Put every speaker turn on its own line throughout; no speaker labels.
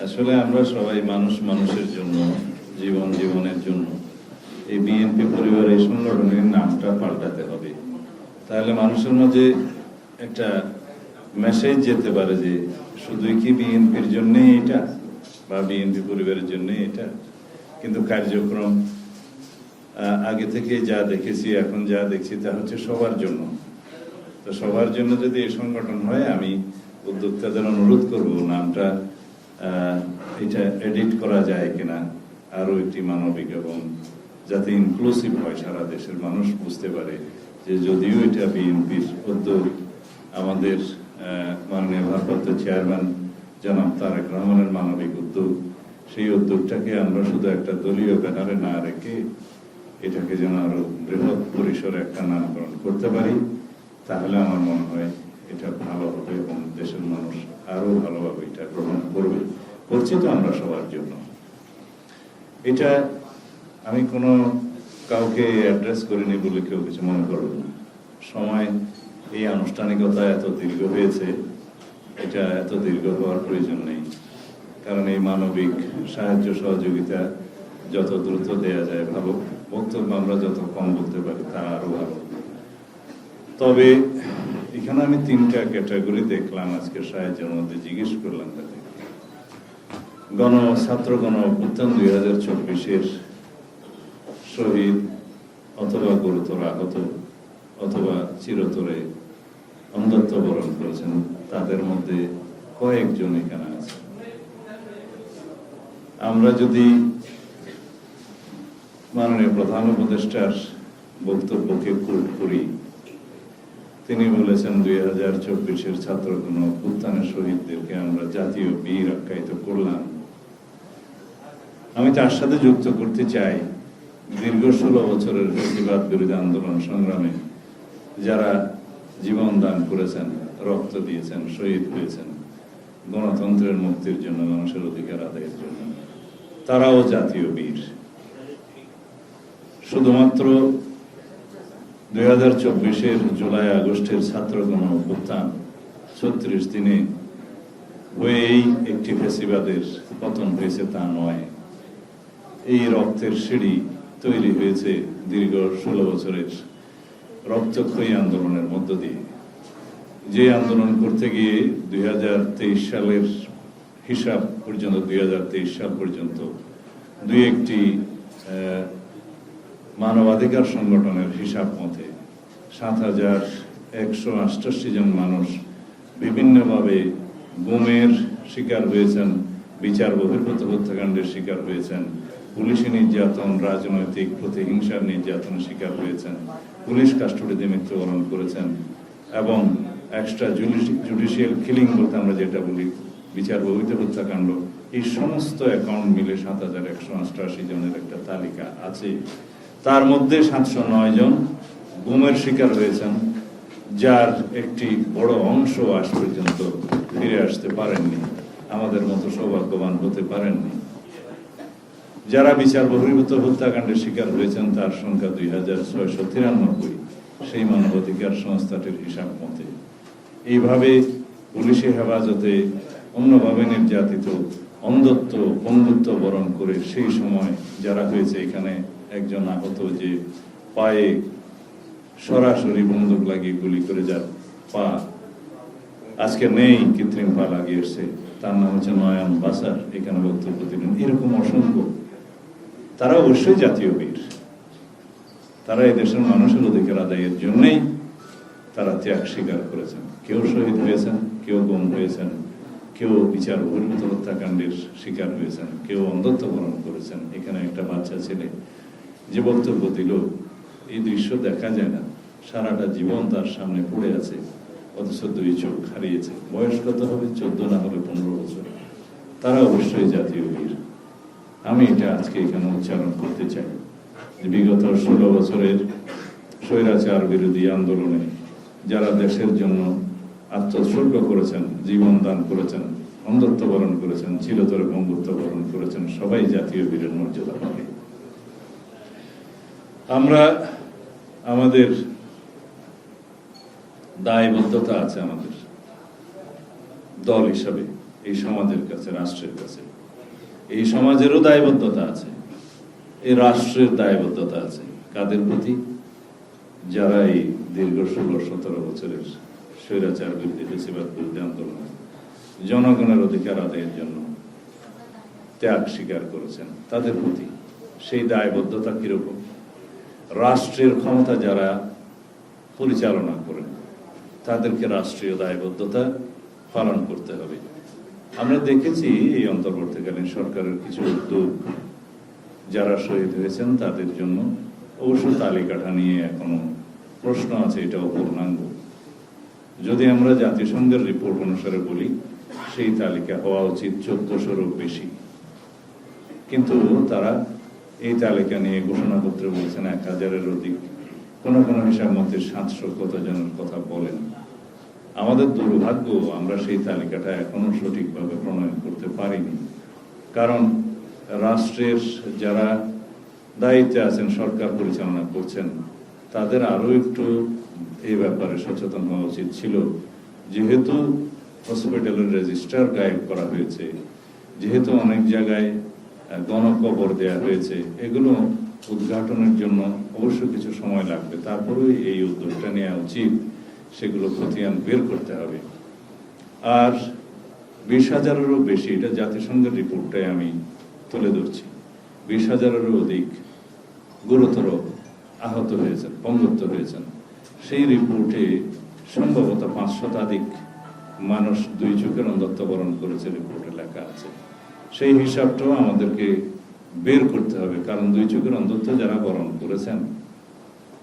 আসলে আমরা সবাই মানুষ মানুষের জন্য, জীবন জীবনের জন্য এই বিএনপি পরিবার এই সংগঠনের নামটা পাল্টাতে হবে। তাহলে মানুষের মাঝে একটা মেসেজ যেতে পারে যে শুধুই কি বিএনপির জন্যই এটা বা বিএনপি পরিবারের জন্যই এটা, কিন্তু কার্যক্রম আগে থেকে যা দেখেছি এখন যা দেখছি তা হচ্ছে সবার জন্য। তো সবার জন্য যদি এই সংগঠন হয়, আমি উদ্যোক্তাদের অনুরোধ করব নামটা এটা এডিট করা যায় কিনা আরো একটি মানবিক এবং যাতে ইনক্লুসিভ হয়, সারা দেশের মানুষ বুঝতে পারে যে যদিও এটা বিএনপির উদ্যোগ, আমাদের মাননীয় ভারপ্রাপ্ত চেয়ারম্যান জনাব তারেক রহমানের মানবিক উদ্যোগ, সেই উদ্যোগটাকে আমরা শুধু একটা দলীয় ব্যানারে না রেখে এটাকে যেন আরো বৃহৎ পরিসরে একটা নামকরণ করতে পারি, তাহলে আমার মনে হয় এটা ভালো হবে এবং দেশের মানুষ আরো ভালোভাবে এটা গ্রহণ করবে। করছি তো আমরা সবার জন্য। এটা আমি কোনো কাউকে অ্যাড্রেস করিনি বলে কেউ কিছু মনে করবে না। সময় এই আনুষ্ঠানিকতা এত দীর্ঘ হয়েছে, এটা এত দীর্ঘ হওয়ার প্রয়োজন নেই, কারণ এই মানবিক সাহায্য সহযোগিতা যত দ্রুত দেয়া যায় ভালো, বক্তব্য আমরা যত কম বলতে পারি তা আরো ভালো। তবে এখানে আমি তিনটা ক্যাটাগরি দেখলাম আজকের সাহায্যের মধ্যে, জিজ্ঞেস করলাম তাদের ছাত্র গণ অভ্যুত্থান 2024-এর শহীদ অথবা গুরুতর আহত অথবা চিরতরে অন্ধত্ব বরণ করেছেন, তাদের মধ্যে কয়েকজন এখানে আছে। আমরা যদি মাননীয় প্রধান উপদেষ্টার বক্তব্যকে কোট করি, তিনি বলেছেন 2024-এর ছাত্র গণ অভ্যুত্থানের শহীদদেরকে আমরা জাতীয় বীর আখ্যায়িত করলাম। আমি তার সাথে যুক্ত করতে চাই দীর্ঘ 16 বছরের ফ্যাসিবাদ বিরোধী আন্দোলন সংগ্রামে যারা জীবন দান করেছেন, রক্ত দিয়েছেন, শহীদ হয়েছেন গণতন্ত্রের মুক্তির জন্য, মানুষের অধিকার আদায়ের জন্য, তারাও জাতীয় বীর। শুধুমাত্র 2024-এর জুলাই আগস্টের ছাত্র গণ অভ্যুত্থান 36 দিনে হয়েই একটি ফ্যাসিবাদের পতন হয়েছে তা নয়। এই রক্তের সিঁড়ি তৈরি হয়েছে দীর্ঘ 16 বছরের রক্তক্ষয়ী আন্দোলনের মধ্য দিয়ে। যে আন্দোলন করতে গিয়ে 2023 সালের হিসাব পর্যন্ত, 2023 সাল পর্যন্ত দুই একটি মানবাধিকার সংগঠনের হিসাব মতে 7,188 জন মানুষ বিভিন্নভাবে গুমের শিকার হয়েছেন, বিচার বহির্ভূত হত্যাকাণ্ডের শিকার হয়েছেন, পুলিশি নির্যাতন, রাজনৈতিক প্রতিহিংসার নির্যাতনের শিকার হয়েছেন, পুলিশ কাস্টডিতে মৃত্যুবরণ করেছেন এবং এক্সট্রা জুডিশিয়াল কিলিং বলতে আমরা যেটা বলি, বিচার বহির্ভূত হত্যাকাণ্ড, এই সমস্ত অ্যাকাউন্ট মিলে 7,188 জনের একটা তালিকা আছে। তার মধ্যে 709 জন গুমের শিকার হয়েছেন, যার একটি বড় অংশ আজ পর্যন্ত ফিরে আসতে পারেননি, আমাদের মতো সৌভাগ্যবান হতে পারেননি। যারা বিচার বহির্ভূত হত্যাকাণ্ডের শিকার হয়েছেন তার সংখ্যা 2,693, সেই মানবাধিকার সংস্থাটির হিসাব মতে। এইভাবে পুলিশি হেফাজতে অন্যভাবে নির্যাতিত, অন্ধত্ব, বন্ধুত্ব বরণ করে সেই সময় যারা হয়েছে, এখানে একজন আহত যে পায়ে সরাসরি বন্দুক লাগিয়ে গুলি করে যার পা আজকে নেই, কৃত্রিম পা লাগিয়েছে, তার নাম হচ্ছে নয়ন বাসার, এখানে বক্তব্য দিলেন। এরকম অসংখ্য, তারা অবশ্যই জাতীয় বীর। তারা এই দেশের মানুষের অধিকার আদায়ের জন্যই তারা ত্যাগ স্বীকার করেছেন। কেউ শহীদ হয়েছেন, কেউ গুম হয়েছেন, কেউ বিচার বহির্ভূত হত্যাকাণ্ডের শিকার হয়েছেন, কেউ অন্ধত্ব বরণ করেছেন। এখানে একটা বাচ্চা ছেলে যে বক্তব্য দিল, এই দৃশ্য দেখা যায় না, সারাটা জীবন তার সামনে পড়ে আছে, অথচ 2 চোখ হারিয়েছে। বয়স কত হবে? 14 না হলে 15 বছর। তারা অবশ্যই জাতীয় বীর। আমি এটা আজকে এখানে উচ্চারণ করতে চাই যে বিগত 16 বছরের স্বৈরাচার বিরোধী আন্দোলনে যারা দেশের জন্য আত্মোৎসর্গ করেছেন, জীবন দান করেছেন, অন্ধত্ব বরণ করেছেন, চিরতরে বঙ্গুত্ব বরণ করেছেন, সবাই জাতীয় বীরের মর্যাদা পাবে। আমরা আমাদের দায়বদ্ধতা আছে আমাদের দল হিসাবে এই সমাজের কাছে, রাষ্ট্রের কাছে। এই সমাজেরও দায়বদ্ধতা আছে, এই রাষ্ট্রের দায়বদ্ধতা আছে। কাদের প্রতি? যারা এই দীর্ঘ 16-17 বছরের স্বৈরাচার বিরোধী, ফ্যাসিবাদ বিরোধী আন্দোলন, জনগণের অধিকার আদায়ের জন্য ত্যাগ স্বীকার করেছেন, তাদের প্রতি সেই দায়বদ্ধতা কিরকম? রাষ্ট্রের ক্ষমতা যারা পরিচালনা করেন, তাদেরকে রাষ্ট্রীয় দায়বদ্ধতা পালন করতে হবে। আমরা দেখেছি এই অন্তর্বর্তীকালীন সরকারের কিছু উদ্যোগ, যারা শহীদ হয়েছেন তাদের জন্য অবশ্য তালিকাটা নিয়ে এখনো প্রশ্ন আছে, এটাও পূর্ণাঙ্গ। যদি আমরা জাতিসংঘের রিপোর্ট অনুসারে বলি, সেই তালিকা হওয়া উচিত 1400-এরও বেশি, কিন্তু তারা এই তালিকা নিয়ে ঘোষণাপত্রে বলছেন 1000-এর অধিক। কোনো কোনো হিসাব মতে 700 কত জনের কথা বলেন। আমাদের দুর্ভাগ্য, আমরা সেই তালিকাটা এখনো সঠিকভাবে প্রণয়ন করতে পারিনি। কারণ রাষ্ট্রের যারা দায়িত্বে আছেন, সরকার পরিচালনা করছেন, তাদের আরো একটু এই ব্যাপারে সচেতন হওয়া উচিত ছিল। যেহেতু হসপিটালের রেজিস্টার গায়েব করা হয়েছে, যেহেতু অনেক জায়গায় গণকবর দেয়া হয়েছে, এগুলো উদ্ঘাটনের জন্য অবশ্য কিছু সময় লাগবে। তারপরেও এই উদ্যোগটা নেওয়া উচিত, সেগুলো খতিয়ান বের করতে হবে। আর 20,000-এরও বেশি, এটা জাতিসংঘের রিপোর্টটাই আমি তুলে ধরছি, 20,000-এরও অধিক গুরুতর আহত হয়েছেন, পঙ্গুত্ব হয়েছেন। সেই রিপোর্টে সম্ভবত 5 শতাধিক মানুষ 2 চোখের অন্ধত্ব বরণ করেছে, রিপোর্টে লেখা আছে। সেই হিসাবটাও আমাদেরকে বের করতে হবে, কারণ 2 চোখের অন্ধত্ব যারা বরণ করেছেন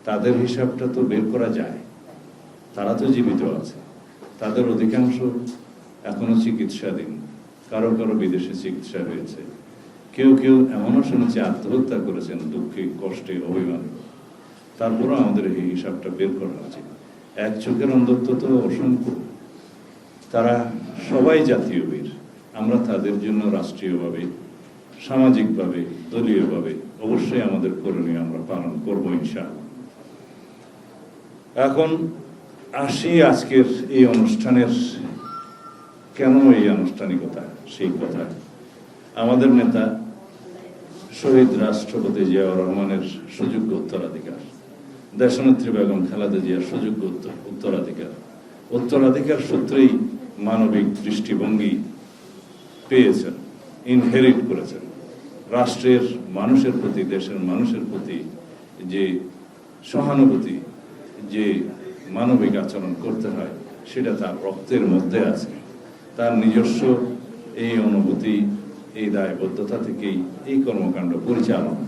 তাদের হিসাবটা তো বের করা যায়। তারা তো জীবিত আছে, তাদের অধিকাংশ এখনো চিকিৎসাধীন, কারো কারো বিদেশে চিকিৎসা হয়েছে, কেউ কেউ এমনও শুনেছে আত্মহত্যা করেছেন দুঃখে, কষ্টে, অভিমানে। তারপরও আমাদের এই হিসাবটা বের করা উচিত। 1 চোখের অন্ধত্ব তো অসংখ্য, তারা সবাই জাতীয় বীর। আমরা তাদের জন্য রাষ্ট্রীয়ভাবে, সামাজিকভাবে, দলীয়ভাবে অবশ্যই আমাদের করণীয় আমরা পালন করবো ইনশাআল্লাহ। এখন আসি আজকের এই অনুষ্ঠানের কেন এই আনুষ্ঠানিকতা, সেই কথা। আমাদের নেতা শহীদ রাষ্ট্রপতি জিয়াউর রহমানের সুযোগ্য উত্তরাধিকার, দেশনেত্রী বেগম খালেদা জিয়ার সুযোগ্য উত্তরাধিকার সূত্রেই মানবিক দৃষ্টিভঙ্গি পেয়েছেন, ইনহেরিট করেছেন। রাষ্ট্রের মানুষের প্রতি, দেশের মানুষের প্রতি যে সহানুভূতি, যে মানবিক আচরণ করতে হয়, সেটা তার রক্তের মধ্যে আছে। তার নিজস্ব এই অনুভূতি, এই দায়বদ্ধতা থেকেই এই কর্মকাণ্ড পরিচালনা।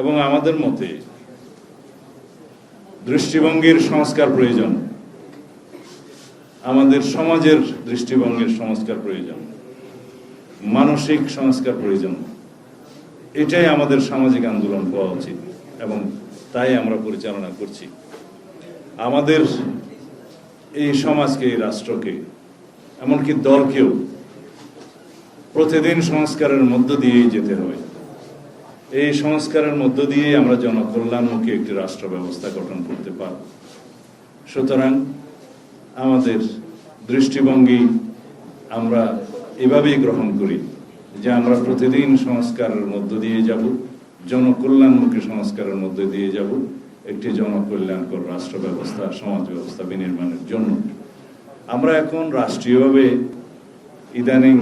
এবং আমাদের মতে দৃষ্টিভঙ্গির সংস্কার প্রয়োজন, আমাদের সমাজের দৃষ্টিভঙ্গির সংস্কার প্রয়োজন, মানসিক সংস্কার প্রয়োজন। এটাই আমাদের সামাজিক আন্দোলন হওয়া উচিত এবং তাই আমরা পরিচালনা করছি। আমাদের এই সমাজকে, এই রাষ্ট্রকে, এমনকি দলকেও প্রতিদিন সংস্কারের মধ্য দিয়েই যেতে হবে। এই সংস্কারের মধ্য দিয়ে আমরা জনকল্যাণমুখী একটি রাষ্ট্র ব্যবস্থা গঠন করতে পারব। সুতরাং আমাদের দৃষ্টিভঙ্গি আমরা এভাবেই গ্রহণ করি যে আমরা প্রতিদিন সংস্কারের মধ্য দিয়ে যাব, জনকল্যাণমুখী সংস্কারের মধ্য দিয়ে যাব একটি জনকল্যাণকর রাষ্ট্র ব্যবস্থা, সমাজ ব্যবস্থা বিনির্মাণের জন্য। আমরা এখন রাষ্ট্রীয়ভাবে ইদানিং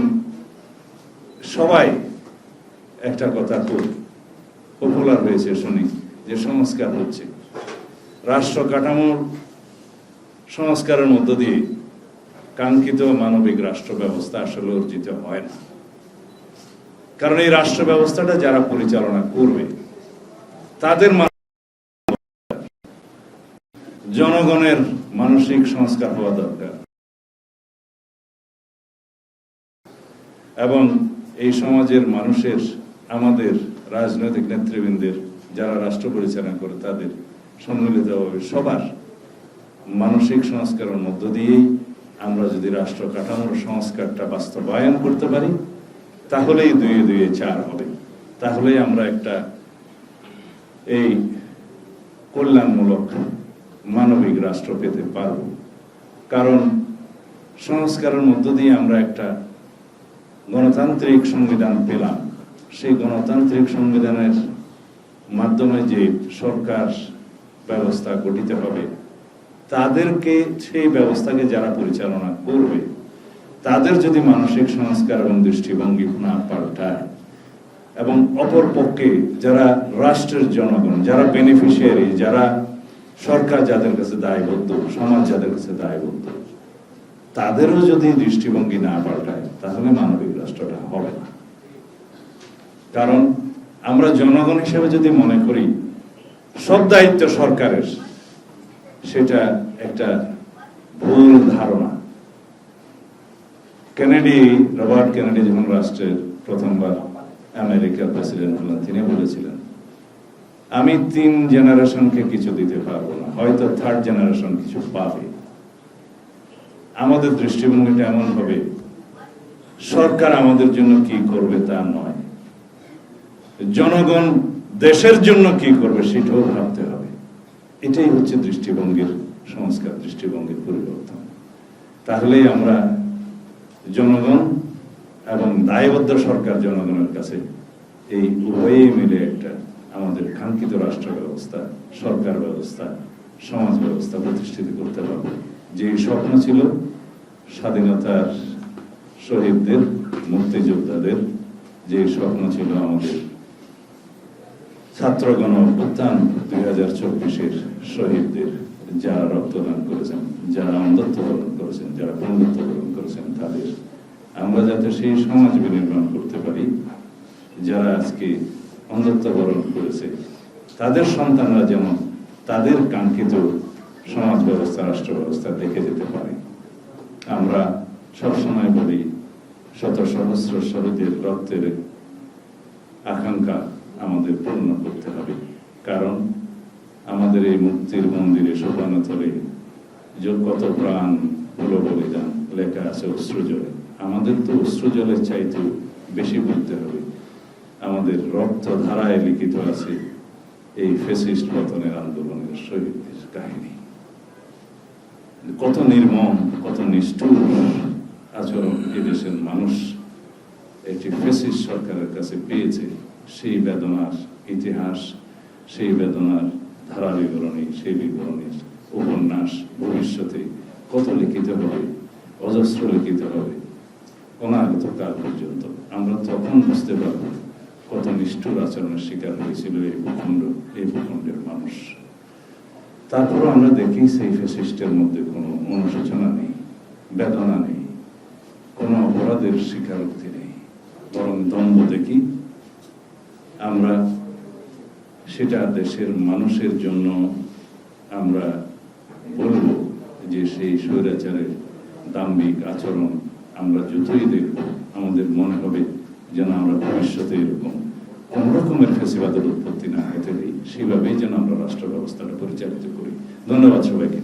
সবাই একটা কথা খুব পপুলার হয়েছে শুনি, যে সংস্কার হচ্ছে। রাষ্ট্র কাঠামোর সংস্কারের মধ্য দিয়ে কাঙ্ক্ষিত মানবিক রাষ্ট্র ব্যবস্থা আসলে অর্জিত হয় না। কারণ এই রাষ্ট্র ব্যবস্থাটা যারা পরিচালনা করবে, তাদের জনগণের মানসিক সংস্কার হওয়া দরকার। এবং এই সমাজের মানুষের, আমাদের রাজনৈতিক নেতৃবৃন্দের, যারা রাষ্ট্র পরিচালনা করে, তাদের সম্মিলিতভাবে সবার মানসিক সংস্কারের মধ্য দিয়েই আমরা যদি রাষ্ট্র কাঠামোর সংস্কারটা বাস্তবায়ন করতে পারি, তাহলেই 2 2 4 হবে। তাহলেই আমরা একটা এই কল্যাণমূলক মানবিক রাষ্ট্র পেতে পারব। কারণ সংস্কারের মধ্য দিয়ে আমরা একটা গণতান্ত্রিক সংবিধান পেলাম। সেই গণতান্ত্রিক সংবিধানের মাধ্যমে যে সরকার ব্যবস্থা গঠিত হবে, তাদেরকে সেই ব্যবস্থাকে যারা পরিচালনা করবে, তাদের যদি মানসিক সংস্কার এবং দৃষ্টিভঙ্গি না পাল্টায়, এবং অপর পক্ষে যারা রাষ্ট্রের জনগণ, যারা বেনিফিশিয়ারি, যারা সরকার যাদের কাছে দায়বদ্ধ, সমাজ যাদের কাছে দায়বদ্ধ, তাদেরও যদি দৃষ্টিভঙ্গি না পাল্টায়, তাহলে মানবিক রাষ্ট্রটা হবে না। কারণ আমরা জনগণ হিসেবে যদি মনে করি সব দায়িত্ব সরকারের, সেটা একটা ভুল ধারণা। রবার্ট কেনেডি যখন রাষ্ট্রের প্রথমবার আমেরিকার প্রেসিডেন্ট হলেন, তিনি বলেছিলেন, আমি 3 জেনারেশনকে কিছু দিতে পারবো না, হয়তো 3rd জেনারেশন কিছু পাবে। আমাদের দৃষ্টিভঙ্গিটা এমন হবে, সরকার আমাদের জন্য কি করবে তা নয়, জনগণ দেশের জন্য কি করবে সেটাও ভাবতে হবে। এটাই হচ্ছে দৃষ্টিভঙ্গির সংস্কার, দৃষ্টিভঙ্গির পরিবর্তন। তাহলেই আমরা জনগণ এবং দায়বদ্ধ সরকার জনগণের কাছে, এই উভয়েই মিলে একটা আমাদের কাঙ্ক্ষিত রাষ্ট্র ব্যবস্থা, সরকার ব্যবস্থা, সমাজ ব্যবস্থা প্রতিষ্ঠিত করতে পারবে। যে স্বপ্ন ছিল স্বাধীনতার শহীদদের, মুক্তিযোদ্ধাদের, যে স্বপ্ন ছিল আমাদের ছাত্র গণ অভ্যুত্থান 2024-এর শহীদদের, যারা রক্তদান করেছেন, যারা অন্ধত্ব বরণ করেছেন, যারা বন্ধুত্ব বরণ করেছেন, তাদের আমরা যাতে সেই সমাজ বিনির্মাণ করতে পারি, যারা আজকে অন্ধত্ব বরণ করেছে, তাদের সন্তানরা যেন তাদের কাঙ্ক্ষিত সমাজ ব্যবস্থা, রাষ্ট্র ব্যবস্থা দেখে যেতে পারে। আমরা সবসময় বলি, শত সহস্র শহীদের রক্তের আকাঙ্ক্ষা আমাদের পূর্ণ করতে হবে। কারণ আমাদের এই মুক্তির মন্দিরে সোপানতলে কত প্রাণ হলো বলিদান লেখা আছে অশ্রুজলে। আমাদের তো অশ্রুজলের চাইতে বেশি বলতে হবে, আমাদের রক্ত ধারায় লিখিত আছে এই ফ্যাসিস্ট পতনের আন্দোলনের শহীদদের কাহিনী। কত নির্মম, কত নিষ্ঠুর আচরণ এদেশের মানুষ একটি ফ্যাসিস্ট সরকারের কাছে পেয়েছে, সেই বেদনার ইতিহাস, সেই বেদনার ধারা বিবরণী, সেই বিবরণীর উপন্যাস ভবিষ্যতে কত লিখিত হবে, অজস্র লিখিত হবে অনাগত কাল পর্যন্ত। আমরা তখন বুঝতে পারব কত নিষ্ঠুর আচরণের শিকার হয়েছিল এই ভূখণ্ডের মানুষ। তারপরও আমরা দেখি সেই ফ্যাসিস্টের মধ্যে কোনো অনুশোচনা নেই, বেদনা নেই, কোনো অপরাধের স্বীকারোক্তি নেই, বরং দ্বন্দ্ব দেখি। আমরা সেটা দেশের মানুষের জন্য আমরা বলবো যে সেই স্বৈরাচারের দাম্ভিক আচরণ আমরা যতই দেখব, আমাদের মনে হবে যেন আমরা ভবিষ্যতে এরকম কোন রকমের ফ্যাসিবাদের উৎপত্তি না হতে দিই, সেভাবেই যেন আমরা রাষ্ট্র ব্যবস্থাটা পরিচালিত করি। ধন্যবাদ সবাইকে।